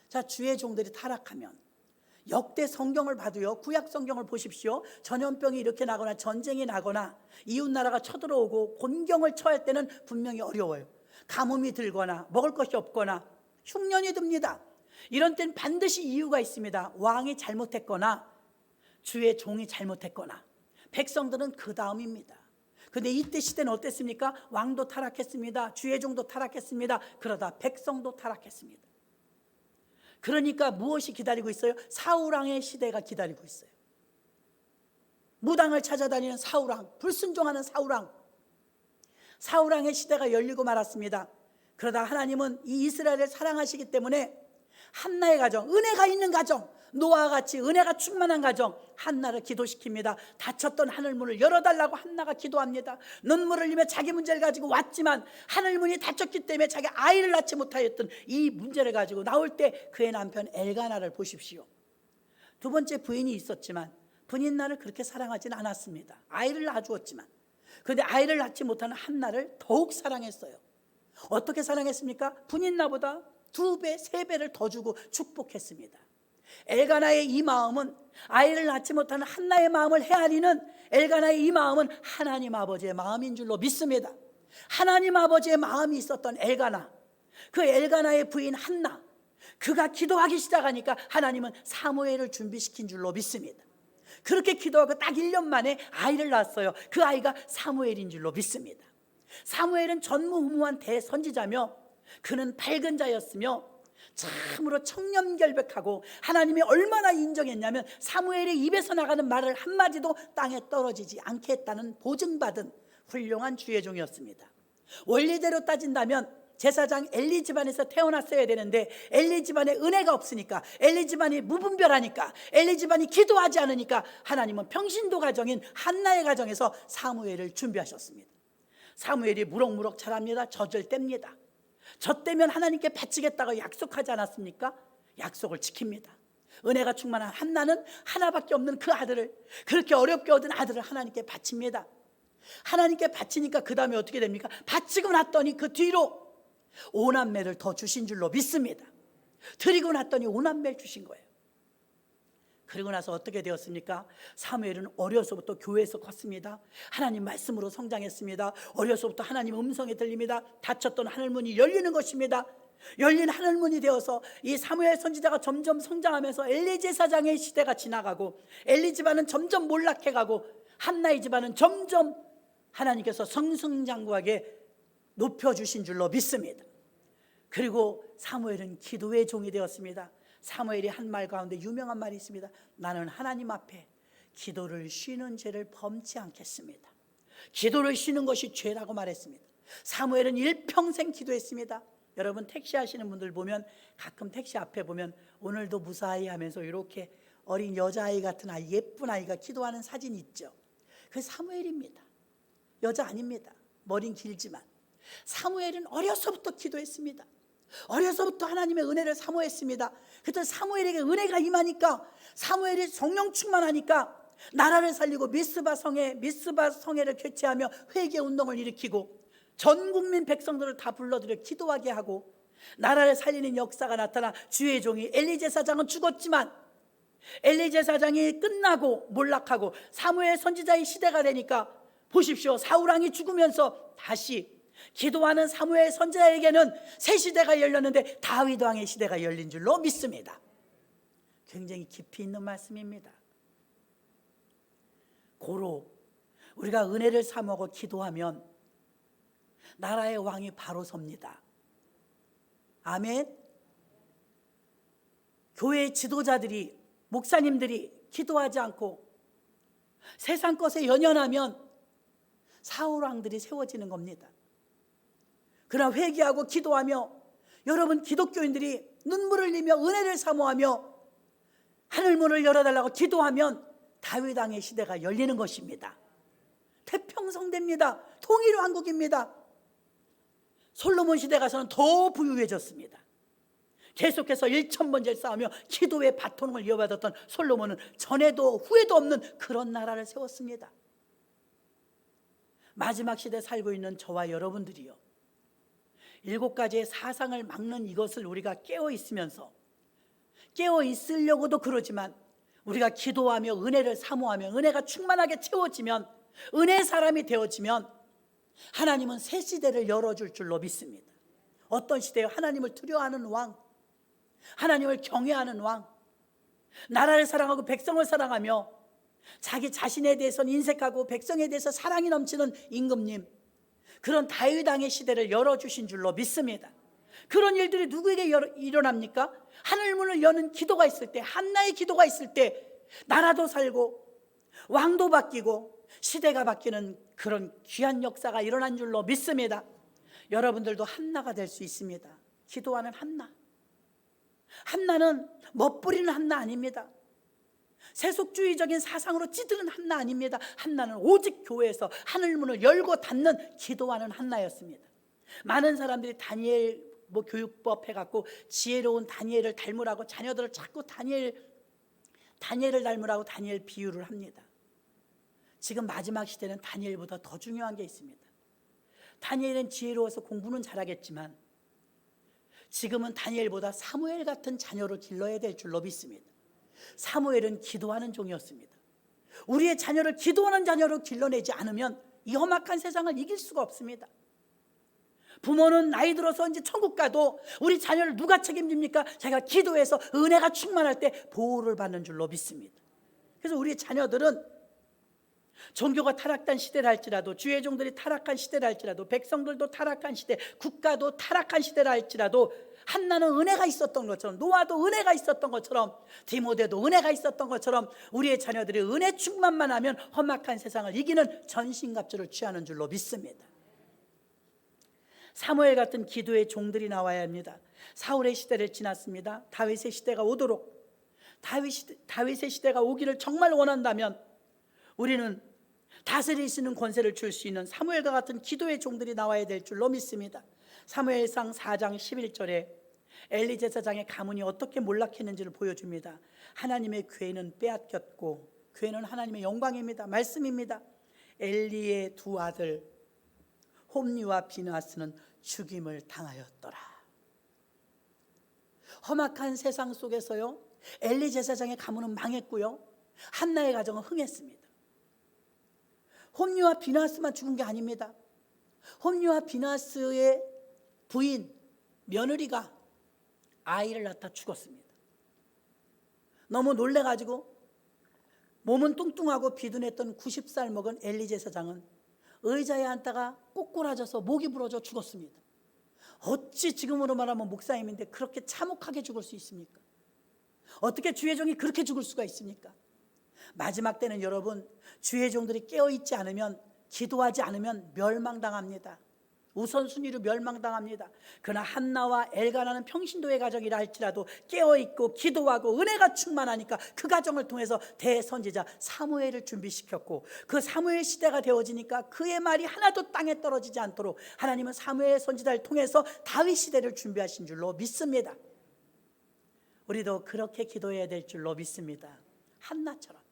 자, 주의 종들이 타락하면 역대 성경을 봐도요, 구약 성경을 보십시오. 전염병이 이렇게 나거나 전쟁이 나거나 이웃나라가 쳐들어오고 곤경을 처할 때는 분명히 어려워요. 가뭄이 들거나 먹을 것이 없거나 흉년이 듭니다. 이런 때는 반드시 이유가 있습니다. 왕이 잘못했거나 주의 종이 잘못했거나 백성들은 그 다음입니다. 근데 이때 시대는 어땠습니까? 왕도 타락했습니다. 주의 종도 타락했습니다. 그러다 백성도 타락했습니다. 그러니까 무엇이 기다리고 있어요? 사울왕의 시대가 기다리고 있어요. 무당을 찾아다니는 사울왕, 불순종하는 사울왕, 사울왕의 시대가 열리고 말았습니다. 그러다 하나님은 이 이스라엘을 사랑하시기 때문에 한나의 가정, 은혜가 있는 가정, 노아와 같이 은혜가 충만한 가정, 한나를 기도시킵니다. 닫혔던 하늘문을 열어달라고 한나가 기도합니다. 눈물을 흘리며 자기 문제를 가지고 왔지만 하늘문이 닫혔기 때문에 자기 아이를 낳지 못하였던 이 문제를 가지고 나올 때 그의 남편 엘가나를 보십시오. 두 번째 부인이 있었지만 부인 나를 그렇게 사랑하지는 않았습니다. 아이를 낳아주었지만, 그런데 아이를 낳지 못하는 한나를 더욱 사랑했어요. 어떻게 사랑했습니까? 부인 나보다 2배, 3배를 더 주고 축복했습니다. 엘가나의 이 마음은 아이를 낳지 못하는 한나의 마음을 헤아리는 엘가나의 이 마음은 하나님 아버지의 마음인 줄로 믿습니다. 하나님 아버지의 마음이 있었던 엘가나, 그 엘가나의 부인 한나, 그가 기도하기 시작하니까 하나님은 사무엘을 준비시킨 줄로 믿습니다. 그렇게 기도하고 딱 1년 만에 아이를 낳았어요. 그 아이가 사무엘인 줄로 믿습니다. 사무엘은 전무후무한 대선지자며 그는 밝은 자였으며 참으로 청렴결백하고 하나님이 얼마나 인정했냐면 사무엘의 입에서 나가는 말을 한마디도 땅에 떨어지지 않게 했다는 보증받은 훌륭한 주의 종이었습니다. 원리대로 따진다면 제사장 엘리 집안에서 태어났어야 되는데 엘리 집안에 은혜가 없으니까, 엘리 집안이 무분별하니까, 엘리 집안이 기도하지 않으니까 하나님은 평신도 가정인 한나의 가정에서 사무엘을 준비하셨습니다. 사무엘이 무럭무럭 자랍니다. 젖을 뗍니다. 저 때면 하나님께 바치겠다고 약속하지 않았습니까? 약속을 지킵니다. 은혜가 충만한 한나는 하나밖에 없는 그 아들을, 그렇게 어렵게 얻은 아들을 하나님께 바칩니다. 하나님께 바치니까 그 다음에 어떻게 됩니까? 바치고 났더니 그 뒤로 5남매를 더 주신 줄로 믿습니다. 드리고 났더니 5남매를 주신 거예요. 그리고 나서 어떻게 되었습니까? 사무엘은 어려서부터 교회에서 컸습니다. 하나님 말씀으로 성장했습니다. 어려서부터 하나님 음성이 들립니다. 닫혔던 하늘문이 열리는 것입니다. 열린 하늘문이 되어서 이 사무엘 선지자가 점점 성장하면서 엘리 제사장의 시대가 지나가고, 엘리 집안은 점점 몰락해가고, 한나의 집안은 점점 하나님께서 승승장구하게 높여주신 줄로 믿습니다. 그리고 사무엘은 기도의 종이 되었습니다. 사무엘이 한 말 가운데 유명한 말이 있습니다. 나는 하나님 앞에 기도를 쉬는 죄를 범치 않겠습니다. 기도를 쉬는 것이 죄라고 말했습니다. 사무엘은 일평생 기도했습니다. 여러분 택시 하시는 분들 보면 가끔 택시 앞에 보면 오늘도 무사히 하면서 이렇게 어린 여자아이 같은 아이, 예쁜 아이가 기도하는 사진 있죠. 그 사무엘입니다. 여자 아닙니다. 머리는 길지만. 사무엘은 어려서부터 기도했습니다. 어려서부터 하나님의 은혜를 사모했습니다. 그때 사무엘에게 은혜가 임하니까, 사무엘이 성령 충만하니까 나라를 살리고 미스바 성회를 개최하며 회개 운동을 일으키고 전 국민 백성들을 다 불러들여 기도하게 하고 나라를 살리는 역사가 나타나 주의 종이 엘리 제사장은 죽었지만, 엘리 제사장이 끝나고 몰락하고 사무엘 선지자의 시대가 되니까 보십시오. 사울왕이 죽으면서 다시 기도하는 사무엘 선지자에게는 새 시대가 열렸는데 다윗 왕의 시대가 열린 줄로 믿습니다. 굉장히 깊이 있는 말씀입니다. 고로 우리가 은혜를 사모하고 기도하면 나라의 왕이 바로 섭니다. 아멘. 교회 지도자들이, 목사님들이 기도하지 않고 세상 것에 연연하면 사울왕들이 세워지는 겁니다. 그러나 회개하고 기도하며, 여러분 기독교인들이 눈물을 흘리며 은혜를 사모하며 하늘문을 열어달라고 기도하면 다윗 왕의 시대가 열리는 것입니다. 태평성대입니다. 통일왕국입니다. 솔로몬 시대 가서는 더 부유해졌습니다. 계속해서 1000번째를 쌓으며 기도의 바통을 이어받았던 솔로몬은 전에도 후에도 없는 그런 나라를 세웠습니다. 마지막 시대에 살고 있는 저와 여러분들이요, 7가지의 사상을 막는 이것을 우리가 깨어 있으면서, 깨어 있으려고도 그러지만 우리가 기도하며 은혜를 사모하며 은혜가 충만하게 채워지면, 은혜의 사람이 되어지면 하나님은 새 시대를 열어줄 줄로 믿습니다. 어떤 시대요? 하나님을 두려워하는 왕, 하나님을 경외하는 왕, 나라를 사랑하고 백성을 사랑하며 자기 자신에 대해서는 인색하고 백성에 대해서 사랑이 넘치는 임금님, 그런 다윗 왕의 시대를 열어주신 줄로 믿습니다. 그런 일들이 누구에게 일어납니까? 하늘문을 여는 기도가 있을 때, 한나의 기도가 있을 때 나라도 살고 왕도 바뀌고 시대가 바뀌는 그런 귀한 역사가 일어난 줄로 믿습니다. 여러분들도 한나가 될 수 있습니다. 기도하는 한나. 한나는 멋부리는 한나 아닙니다. 세속주의적인 사상으로 찌드는 한나 아닙니다. 한나는 오직 교회에서 하늘문을 열고 닫는 기도하는 한나였습니다. 많은 사람들이 다니엘 교육법 해갖고 지혜로운 다니엘을 닮으라고 자녀들을 자꾸 다니엘을 닮으라고 다니엘 비유를 합니다. 지금 마지막 시대는 다니엘보다 더 중요한 게 있습니다. 다니엘은 지혜로워서 공부는 잘하겠지만 지금은 다니엘보다 사무엘 같은 자녀를 길러야 될 줄로 믿습니다. 사무엘은 기도하는 종이었습니다. 우리의 자녀를 기도하는 자녀로 길러내지 않으면 이 험악한 세상을 이길 수가 없습니다. 부모는 나이 들어서 이제 천국 가도 우리 자녀를 누가 책임집니까? 자기가 기도해서 은혜가 충만할 때 보호를 받는 줄로 믿습니다. 그래서 우리 자녀들은 종교가 타락한 시대를 할지라도, 주의 종들이 타락한 시대를 할지라도, 백성들도 타락한 시대, 국가도 타락한 시대를 할지라도 한나는 은혜가 있었던 것처럼, 노아도 은혜가 있었던 것처럼, 디모데도 은혜가 있었던 것처럼 우리의 자녀들이 은혜 충만만 하면 험악한 세상을 이기는 전신갑주를 취하는 줄로 믿습니다. 사무엘 같은 기도의 종들이 나와야 합니다. 사울의 시대를 지났습니다. 다윗의 시대가 오도록, 다윗의 시대가 오기를 정말 원한다면 우리는 다스리시는 권세를 줄 수 있는 사무엘과 같은 기도의 종들이 나와야 될 줄로 믿습니다. 사무엘상 4장 11절에 엘리 제사장의 가문이 어떻게 몰락했는지를 보여줍니다. 하나님의 괴는 빼앗겼고, 괴는 하나님의 영광입니다. 말씀입니다. 엘리의 두 아들 홈리와 비느하스는 죽임을 당하였더라. 험악한 세상 속에서요, 엘리 제사장의 가문은 망했고요, 한나의 가정은 흥했습니다. 홈리와 비나스만 죽은 게 아닙니다. 홈리와 비나스의 부인, 며느리가 아이를 낳다 죽었습니다. 너무 놀래가지고 몸은 뚱뚱하고 비둔했던 90살 먹은 엘리 제사장은 의자에 앉다가 꼬꾸라져서 목이 부러져 죽었습니다. 어찌 지금으로 말하면 목사님인데 그렇게 참혹하게 죽을 수 있습니까? 어떻게 주의 종이 그렇게 죽을 수가 있습니까? 마지막 때는 여러분, 주의 종들이 깨어있지 않으면, 기도하지 않으면 멸망당합니다. 우선순위로 멸망당합니다. 그러나 한나와 엘가나는 평신도의 가정이라 할지라도 깨어있고 기도하고 은혜가 충만하니까 그 가정을 통해서 대선지자 사무엘을 준비시켰고, 그 사무엘 시대가 되어지니까 그의 말이 하나도 땅에 떨어지지 않도록 하나님은 사무엘 선지자를 통해서 다윗 시대를 준비하신 줄로 믿습니다. 우리도 그렇게 기도해야 될 줄로 믿습니다. 한나처럼.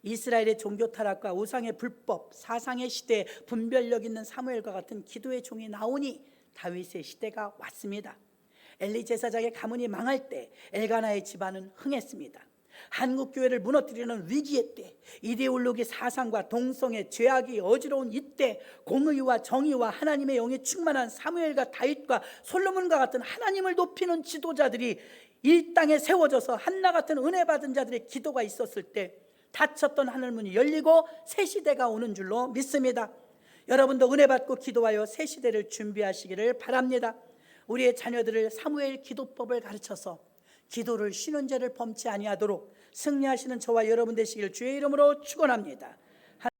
이스라엘의 종교 타락과 우상의 불법, 사상의 시대에 분별력 있는 사무엘과 같은 기도의 종이 나오니 다윗의 시대가 왔습니다. 엘리 제사장의 가문이 망할 때 엘가나의 집안은 흥했습니다. 한국 교회를 무너뜨리는 위기의 때, 이데올로기 사상과 동성애, 죄악이 어지러운 이때, 공의와 정의와 하나님의 영이 충만한 사무엘과 다윗과 솔로몬과 같은 하나님을 높이는 지도자들이 이 땅에 세워져서 한나 같은 은혜 받은 자들의 기도가 있었을 때 닫혔던 하늘문이 열리고 새 시대가 오는 줄로 믿습니다. 여러분도 은혜 받고 기도하여 새 시대를 준비하시기를 바랍니다. 우리의 자녀들을 사무엘 기도법을 가르쳐서 기도를 쉬는 죄를 범치 아니하도록 승리하시는 저와 여러분 되시길 주의 이름으로 축원합니다.